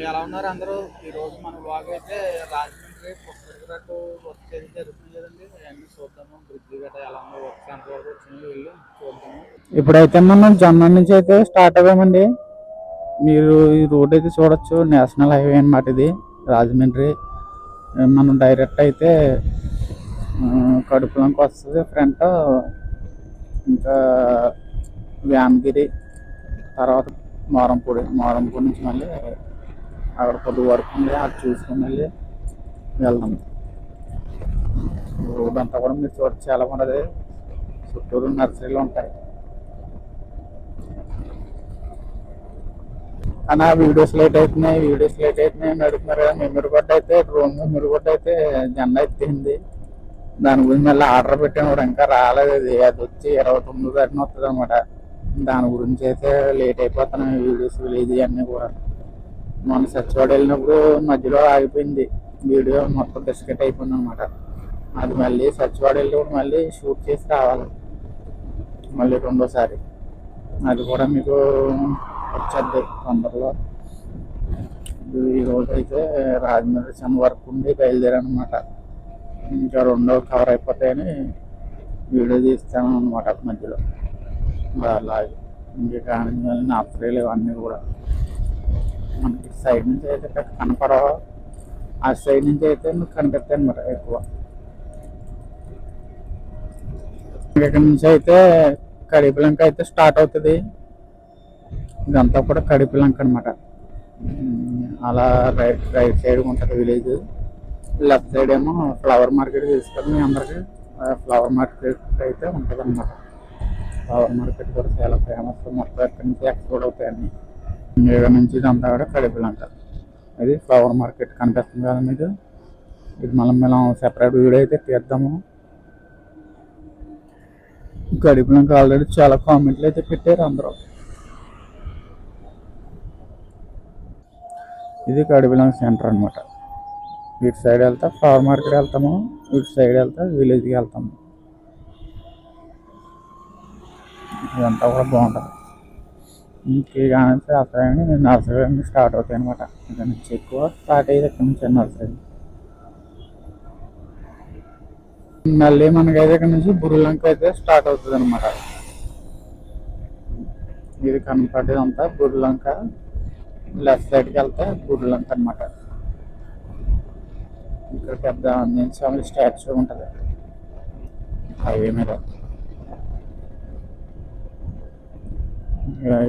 ఎలా ఉన్నారు అందరూ? ఈరోజు మన బ్లాగ్ అయితే రాజమండ్రి పుష్కరకు వర్క్ అయితే జరుగుతుంది కదండి. అవన్నీ చూద్దాము. బ్రిడ్జి గట్రా ఎలా ఉందో వర్క్ ఎంతవరకు వచ్చిందో వెళ్ళి చూద్దాము. ఇప్పుడైతే మనం జొన్న నుంచి అయితే స్టార్ట్ అవ్వామండి. మీరు ఈ రోడ్ అయితే చూడొచ్చు, నేషనల్ హైవే అన్నమాట ఇది రాజమండ్రి. మనం డైరెక్ట్ అయితే కడుపులంకి వస్తుంది ఫ్రంట్, ఇంకా వ్యామగిరి, తర్వాత మోరంపూడి నుంచి మళ్ళీ అక్కడ కొద్ది వర్క్ ఉంది, అది చూసుకుని వెళ్ళి వెళ్దాం. రోడ్ అంతా కూడా మీరు చూడచ్చు, చాలా ఉన్నది. చుట్టూరు నర్సరీలు ఉంటాయి. కానీ వీడియోస్ లేట్ అవుతున్నాయి అడుగుతున్నారు కదా. మెమరీ అయితే డ్రోన్ మెమరీ అయితే జెండా ఎత్తింది. దాని గురించి మళ్ళీ ఆర్డర్ పెట్టాను కూడా, ఇంకా రాలేదు. అది వచ్చి 29 తారీఖున వస్తుంది అనమాట. దాని గురించి అయితే లేట్ అయిపోతున్నాయి వీడియోస్ ఇది అన్నీ కూడా. మొన్న సచివాడ వెళ్ళినప్పుడు మధ్యలో ఆగిపోయింది వీడియో, మొత్తం బిస్కెట్ అయిపోయింది అనమాట. అది మళ్ళీ సచివాడ వెళ్ళినప్పుడు మళ్ళీ షూట్ చేసి రావాలి మళ్ళీ రెండోసారి. అది కూడా మీకు వచ్చేది తొందరలో. ఈరోజు అయితే రాజమండ్రి చిన్న వర్క్ ఉండి బయలుదేరాను అనమాట. ఇంకా రెండో కవర్ అయిపోతాయని వీడియో తీస్తాను అనమాట మధ్యలో. అలాగే ఇంకా కానీ నర్సరీలు ఇవన్నీ కూడా మనకి సైడ్ నుంచి అయితే కనపడవు, ఆ సైడ్ నుంచి అయితే కనిపిస్తాయి అనమాట ఎక్కువ. ఇక్కడ నుంచి అయితే కడిపిలంక అయితే స్టార్ట్ అవుతుంది. ఇదంతా కూడా కడిపిలంక అనమాట. అలా రైట్ సైడ్ ఉంటుంది విలేజ్. లెఫ్ట్ సైడ్ ఏమో ఫ్లవర్ మార్కెట్ తీసుకొని మీ అందరికి ఫ్లవర్ మార్కెట్ అయితే ఉంటుంది అనమాట. ఫ్లవర్ మార్కెట్ కూడా చాలా ఫేమస్, మొత్తం ఎక్కడి నుంచి ఎక్స్పోర్ట్ అవుతాయని. ఇక్కడ నుంచి ఇదంతా కూడా కడిపిలంక. ఇది ఫ్లవర్ మార్కెట్ కనిపిస్తుంది కదా మీకు. ఇది మనం సెపరేట్ వీడియో అయితే తీద్దాము. కడిపిలంక ఆల్రెడీ చాలా కామెంట్లు అయితే పెట్టారు అందరూ. ఇది కడిపిలంక సెంటర్ అనమాట. ఇటు సైడ్ వెళ్తా ఫ్లవర్ మార్కెట్ వెళ్తాము, ఇటు సైడ్ వెళ్తా విలేజ్కి వెళ్తాము. ఇదంతా కూడా బాగుంటుంది. కానీ అసలు నర్సరీ స్టార్ట్ అవుతాయి అనమాట. ఇక్కడ నుంచి ఎక్కువ స్టార్ట్ అయ్యేది ఇక్కడ నుంచి నర్సరీ. మళ్ళీ మనకైతే ఇక్కడ నుంచి బుర్రలంక అయితే స్టార్ట్ అవుతుంది అనమాట. ఇది కనపడేది అంతా బుర్రలంక. లెఫ్ట్ సైడ్కి వెళ్తే బుర్రలంక అనమాట. ఇక్కడ పెద్ద ఆంజనేయ స్వామి స్టాచ్యూ ఉంటుంది హైవే మీద.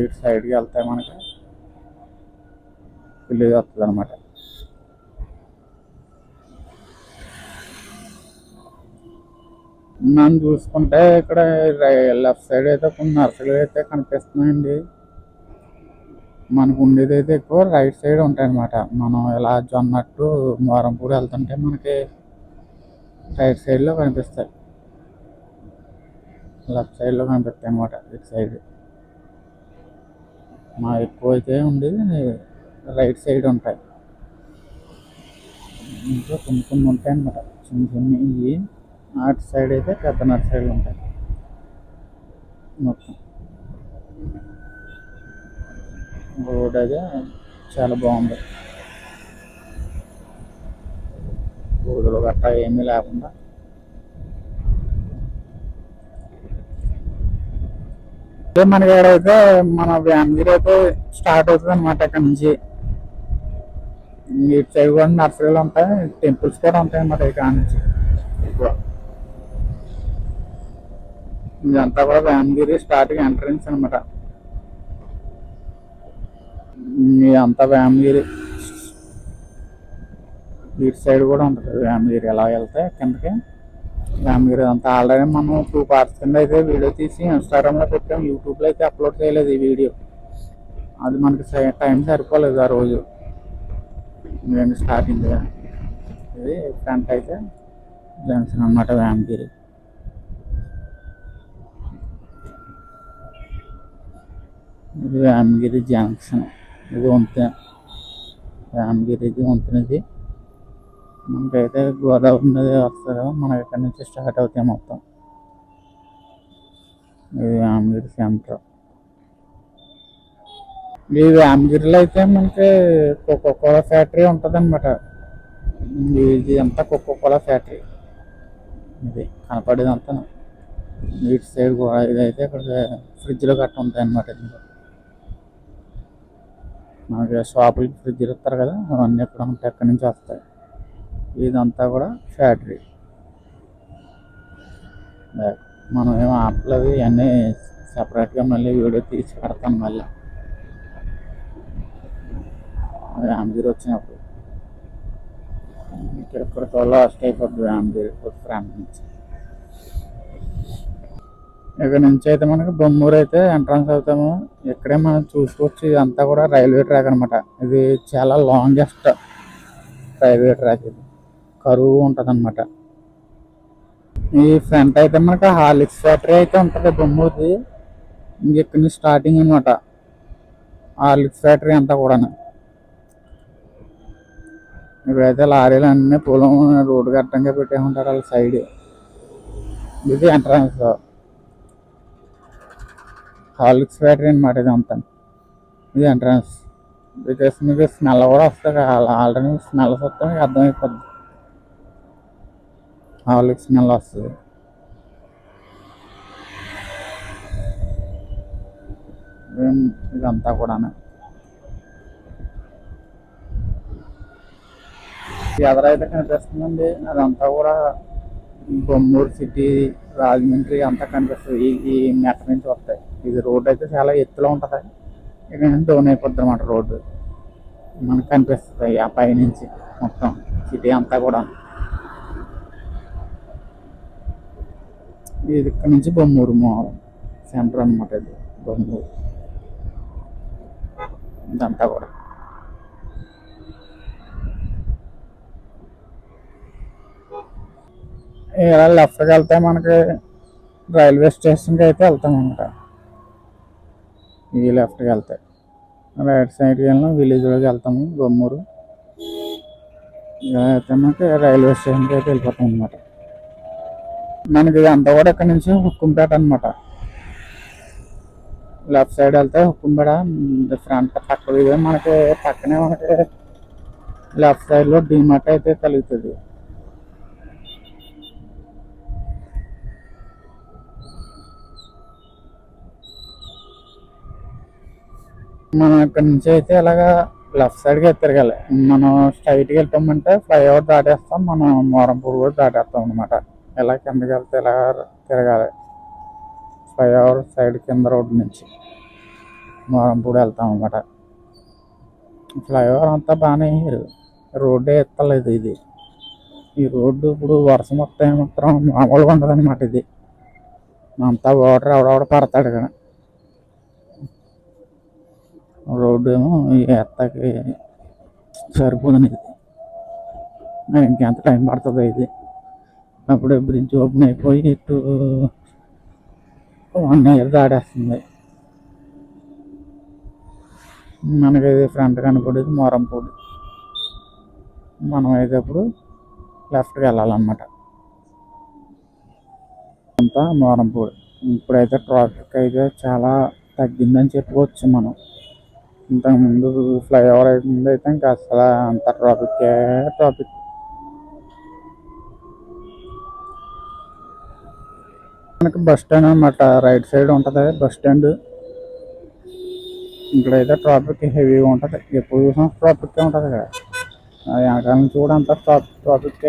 ఇటు సైడ్కి వెళ్తే మనకి విలేజ్ వస్తుంది అనమాట. మనం చూసుకుంటే ఇక్కడ లెఫ్ట్ సైడ్ అయితే కొన్ని నర్సరీలు అయితే కనిపిస్తున్నాయండి. మనకు ఉండేది అయితే ఎక్కువ రైట్ సైడ్ ఉంటాయన్నమాట. మనం ఇలా జొన్నట్టు మోరంపూడి వెళ్తుంటే మనకి రైట్ సైడ్లో కనిపిస్తాయి, లెఫ్ట్ సైడ్లో కనిపిస్తాయి అనమాట. ఇటు సైడ్ మా ఎక్కువ అయితే ఉండేది రైట్ సైడ్ ఉంటాయి. ఇంకా కొన్ని ఉంటాయి అన్నమాట, చిన్న ఇవి. అటు సైడ్ అయితే పెద్ద నర్సరీలు ఉంటాయి మొత్తం. రోడ్ అయితే చాలా బాగుంది, రోడ్లు గట్టా ఏమీ లేకుండా. మనకి ఎక్కడైతే మన వ్యామగిరి అయితే స్టార్ట్ అవుతుంది అనమాట. ఇక్కడ నుంచి ఇటు సైడ్ కూడా నర్సరీలు ఉంటాయి, టెంపుల్స్ కూడా ఉంటాయి అన్నమాట. ఇక్కడ నుంచి ఎక్కువ ఇదంతా కూడా వ్యామగిరి స్టార్టింగ్ ఎంట్రన్స్ అనమాట. ఇదంతా వ్యామగిరి. ఇటు సైడ్ కూడా ఉంటుంది వ్యామగిరి. ఎలా వెళ్తే కిందకి వ్యామగిరి అంతా ఆల్రెడీ మనం 2 parts కింద అయితే వీడియో తీసి ఇన్స్టాగ్రామ్లో పెట్టాం. యూట్యూబ్లో అయితే అప్లోడ్ చేయలేదు ఈ వీడియో, అది మనకి టైం సరిపోలేదు ఆ రోజు. నేను స్టార్టింగ్ ఇది ఫ్రంట్ అయితే జంక్షన్ అనమాట వ్యామగిరి. ఇది వ్యామగిరి జంక్షన్. ఇది వంతెన, వ్యామగిరి వంతెనది. మనకైతే గోదావరి నది వస్తుంది కదా, మనకి ఇక్కడ నుంచి స్టార్ట్ అవుతాయి మొత్తం. ఇది వ్యామగిరి సెంటర్. ఈ రామగిరిలో అయితే మనకి కోకో కోలా ఫ్యాక్టరీ ఉంటుంది అనమాట. ఇది అంతా కోకో కోలా ఫ్యాక్టరీ. ఇది కనపడేది అంతా ఇటు సైడ్ కూడా ఇదైతే ఇక్కడ ఫ్రిడ్జ్లో గట్ట ఉంటాయి అన్నమాట. మనకి షాపులకి ఫ్రిడ్జ్లు ఇస్తారు కదా, అవన్నీ ఎక్కడ ఉంటాయి, ఎక్కడి నుంచి వస్తాయి. ఇదంతా కూడా ఫ్యాక్టరీ. మనం ఏమో ఆపలేదు, ఇవన్నీ సపరేట్గా మళ్ళీ వీడియో తీసి పెడతాను మళ్ళీ రామగిరి వచ్చినప్పుడు. ఇక్కడ లాస్ట్ అయిపోద్ది రామగిరి ఫ్రంట్ నుంచి. ఇక్కడ నుంచి అయితే మనకి బొమ్మూరు అయితే ఎంట్రన్స్ అవుతాము. ఇక్కడే మనం చూసుకోవచ్చు, ఇదంతా కూడా రైల్వే ట్రాక్ అనమాట. ఇది చాలా లాంగెస్ట్ రైల్వే ట్రాక్. ఇది కరువు ఉంటుంది అనమాట. ఈ ఫ్రంట్ అయితే మనకి హార్లిక్స్ ఫ్యాక్టరీ అయితే ఉంటుంది బొమ్మూరుది. ఇక్కడ నుంచి స్టార్టింగ్ అనమాట హార్లిక్స్ ఫ్యాక్టరీ అంతా కూడా. ఇక్కడైతే లారీలు అన్నీ పొలం రోడ్డు గట్టంగా పెట్టే ఉంటారు వాళ్ళ సైడ్. ఇది ఎంట్రన్స్ హార్లిక్స్ ఫ్యాక్టరీ అనమాట. ఇది అంతా ఇది ఎంట్రన్స్. బికాస్ మీకు స్మెల్ కూడా వస్తుంది, ఆల్రెడీ స్మెల్స్ వస్తే మీకు అర్థమైపోద్ది. హార్లిక్స్ స్మెల్ వస్తుంది. ఇదంతా కూడా ఎదరైతే కనిపిస్తుందండి, అదంతా కూడా బొమ్మూరు సిటీ, రాజమండ్రి అంతా కనిపిస్తుంది. ఈ మెట్ట నుంచి వస్తాయి. ఇది రోడ్ అయితే చాలా ఎత్తులో ఉంటుంది. ఇక డౌన్ అయిపోద్ది అనమాట రోడ్డు. మనకు కనిపిస్తుంది ఆ పైనుంచి మొత్తం సిటీ అంతా కూడా. ఇది ఇక్కడ నుంచి బొమ్మూరు సెంటర్ అనమాట. ఇది బొమ్మూరు ఇదంతా కూడా. ఇలా లెఫ్ట్కి వెళ్తే మనకి రైల్వే స్టేషన్కి అయితే వెళ్తాం అనమాట. ఈ లెఫ్ట్కి వెళ్తే రైట్ సైడ్కి వెళ్ళినా విలేజ్లోకి వెళ్తాము బొమ్మూరు. ఇలా అయితే మనకి రైల్వే స్టేషన్కి అయితే వెళ్ళిపోతాం అనమాట. మనకి ఇదంతా కూడా ఇక్కడ నుంచి హుక్కుంపేట అనమాట. లెఫ్ట్ సైడ్ వెళ్తే హుక్కుంపేట ఫ్రంట్ పక్క ఇదే మనకి పక్కనే మనకి లెఫ్ట్ సైడ్లో డిమార్ట్ అయితే కలుగుతుంది. మనం ఇక్కడ నుంచి అయితే ఇలాగా లెఫ్ట్ సైడ్కి అయితే తిరగాలి. మనం స్ట్రైట్కి వెళ్తామంటే ఫ్లైఓవర్ దాటేస్తాం, మనం మోరంపూడి కూడా దాటేస్తాం అనమాట. ఇలా కిందకి వెళ్తే ఇలా తిరగాలి. ఫ్లైఓవర్ సైడ్ కింద రోడ్డు నుంచి మోరంపూడి వెళ్తాం అనమాట. ఫ్లైఓవర్ అంతా బాగానే వేయరు, రోడ్డే ఎత్తలేదు. ఇది ఈ రోడ్డు ఇప్పుడు వర్షం వస్తే మాత్రం మామూలుగా ఉండదు అనమాట. ఇది అంతా వాటర్ ఎవడెవడ పడతాడు కదా. రోడ్డు ఏమో ఎత్తకి సరిపోతుంది. ఇది ఇంకెంత టైం పడుతుంది. ఇది అప్పుడే బ్రిడ్జ్ ఓపెన్ అయిపోయి ఇటు 1 ఇయర్ దాటేస్తుంది. మనకి ఇది ఫ్రంట్ కనపడేది మోరంపూడి. మనం అయితే ఇప్పుడు లెఫ్ట్కి వెళ్ళాలన్నమాట. అంతా మోరంపూడి. ఇప్పుడైతే ట్రాఫిక్ అయితే చాలా తగ్గిందని చెప్పుకోవచ్చు మనం. ఇంతకుముందు ఫ్లైఓవర్ ముందు అయితే ఇంకా అసలు అంత ట్రాఫిక్. మనకి బస్ స్టాండ్ అనమాట, రైట్ సైడ్ ఉంటుంది బస్ స్టాండ్. ఇక్కడైతే ట్రాఫిక్ హెవీగా ఉంటుంది, ఎప్పుడు చూసినా ట్రాఫిక్ ఉంటుంది కదా. వెనకాల నుంచి కూడా అంత ట్రాఫిక్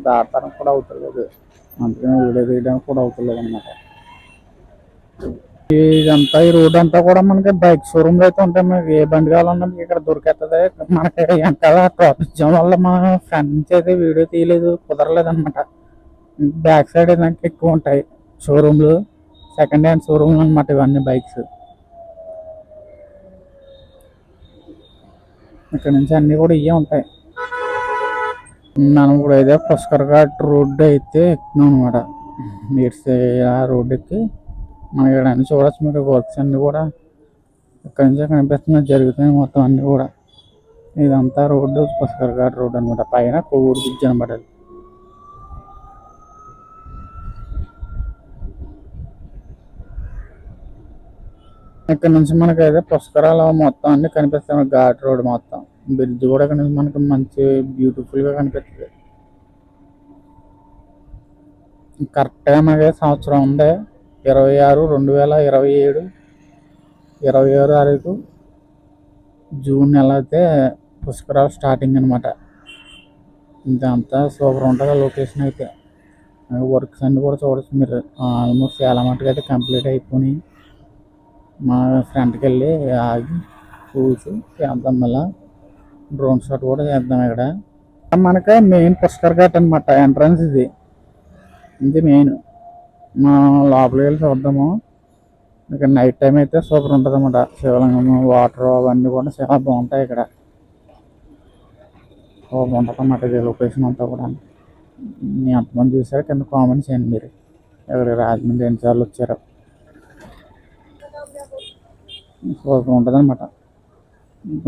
దాటానికి కూడా అవుతలేదు, అందుకని వీడియో తీయడానికి కూడా అవుతలేదు అనమాట. ఇదంతా ఈ రోడ్ అంతా కూడా మనకి బైక్ షోరూమ్లు అయితే ఉంటాయి. మనకి ఏ బండి కావాలన్నా మీకు ఇక్కడ దొరికేస్తుంది. మనకి వెనకాల ట్రాఫిక్ జామ్ వల్ల మన ఫ్రెండ్ నుంచి అయితే వీడియో తీయలేదు, కుదరలేదు అనమాట. బ్యాక్ సైడ్ ఏదంటే ఎక్కువ ఉంటాయి షోరూమ్లు, సెకండ్ హ్యాండ్ షోరూమ్లు అనమాట ఇవన్నీ బైక్స్. ఇక్కడ నుంచి అన్నీ కూడా ఇవే ఉంటాయి. మనం కూడా అయితే పుష్కర్ ఘాట్ రోడ్డు అయితే ఎక్కుతున్నాం అనమాట. మీరు ఆ రోడ్డు ఎక్కి మనకి ఇక్కడ అన్ని చూడవచ్చు. మీరు వర్క్స్ అన్నీ కూడా ఇక్కడ నుంచే కనిపిస్తున్నాయి, జరుగుతున్నాయి మొత్తం అన్నీ కూడా. ఇదంతా రోడ్డు పుష్కర్ ఘాట్ రోడ్ అనమాట. పైన కొవ్వూరు బ్రిడ్జ్ అనమాట. ఇక్కడ నుంచి మనకైతే పుష్కరాలు మొత్తం అన్ని కనిపిస్తాయి. ఘాట్ రోడ్ మొత్తం బ్రిడ్జ్ కూడా మనకి మంచి బ్యూటిఫుల్ గా కనిపిస్తుంది. కరెక్ట్గా మనకి సంవత్సరం ఉంది 26/2027 26వ తారీఖు జూన్ నెల అయితే పుష్కరాలు స్టార్టింగ్ అనమాట. ఇదంతా సూపర్ ఉంటుంది లొకేషన్ అయితే. వర్క్స్ అన్నీ కూడా చూడొచ్చు మీరు. ఆల్మోస్ట్ చాలా మటుకు అయితే కంప్లీట్ అయిపోయి మా ఫ్రంట్కి వెళ్ళి ఆగి చూసి చేద్దాం. మళ్ళీ డ్రోన్ షాట్ కూడా చేద్దాం. ఇక్కడ మనకి మెయిన్ పుష్కర్ ఘాట్ అనమాట. ఎంట్రన్స్ ఇది మెయిన్. మనం లోపలికి వెళ్ళి చూద్దాము. ఇక్కడ నైట్ టైం అయితే సూపర్ ఉంటుంది అన్నమాట. శివలింగం వాటర్ అవన్నీ కూడా చాలా బాగుంటాయి. ఇక్కడ సూపర్ ఉంటుంది అన్నమాట ఇది లొకేషన్ అంతా కూడా. ఎంతమంది చూసారో కింద కామెంట్ చేయండి మీరు. ఇక్కడ రాజమండ్రి ఎన్నిసార్లు వచ్చారో. సూపర్ ఉంటుంది అన్నమాట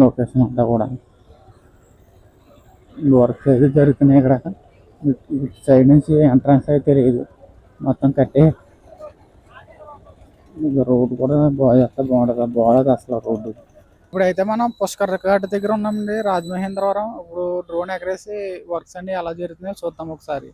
లొకేషన్ అంతా కూడా. వర్క్ అయితే జరుగుతున్నాయి ఇక్కడ. సైడ్ నుంచి ఎంట్రన్స్ అయితే లేదు, మొత్తం కట్టే. రోడ్డు కూడా బాగుంటుంది. బాగోదు అసలు రోడ్డు. ఇప్పుడైతే మనం పుష్కర్ ఘాట్ దగ్గర ఉన్నామండి, రాజమహేంద్రవరం. ఇప్పుడు డ్రోన్ ఎగరేసి వర్క్స్ అన్ని ఎలా జరుగుతున్నాయో చూద్దాం ఒకసారి.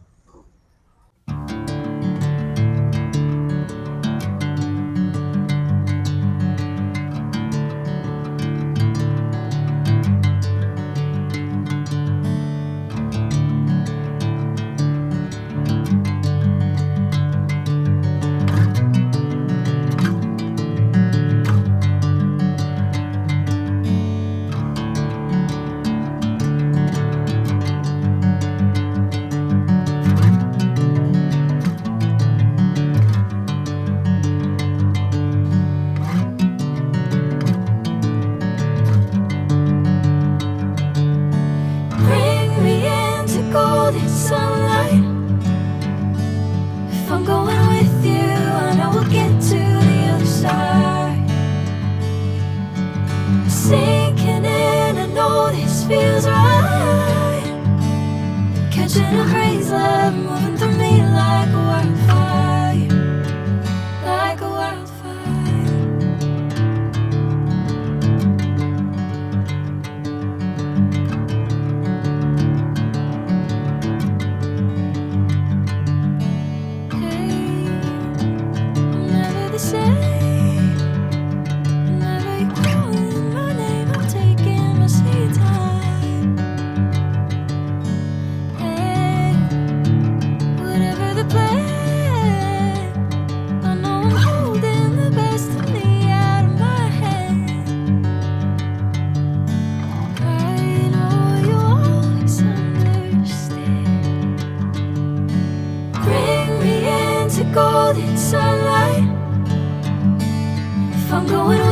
Sinking in, I know this feels right. Catching a craze, love moving through me like a wildfire, like a wildfire. Hey, I'm never the same. Golden sunlight. If I'm going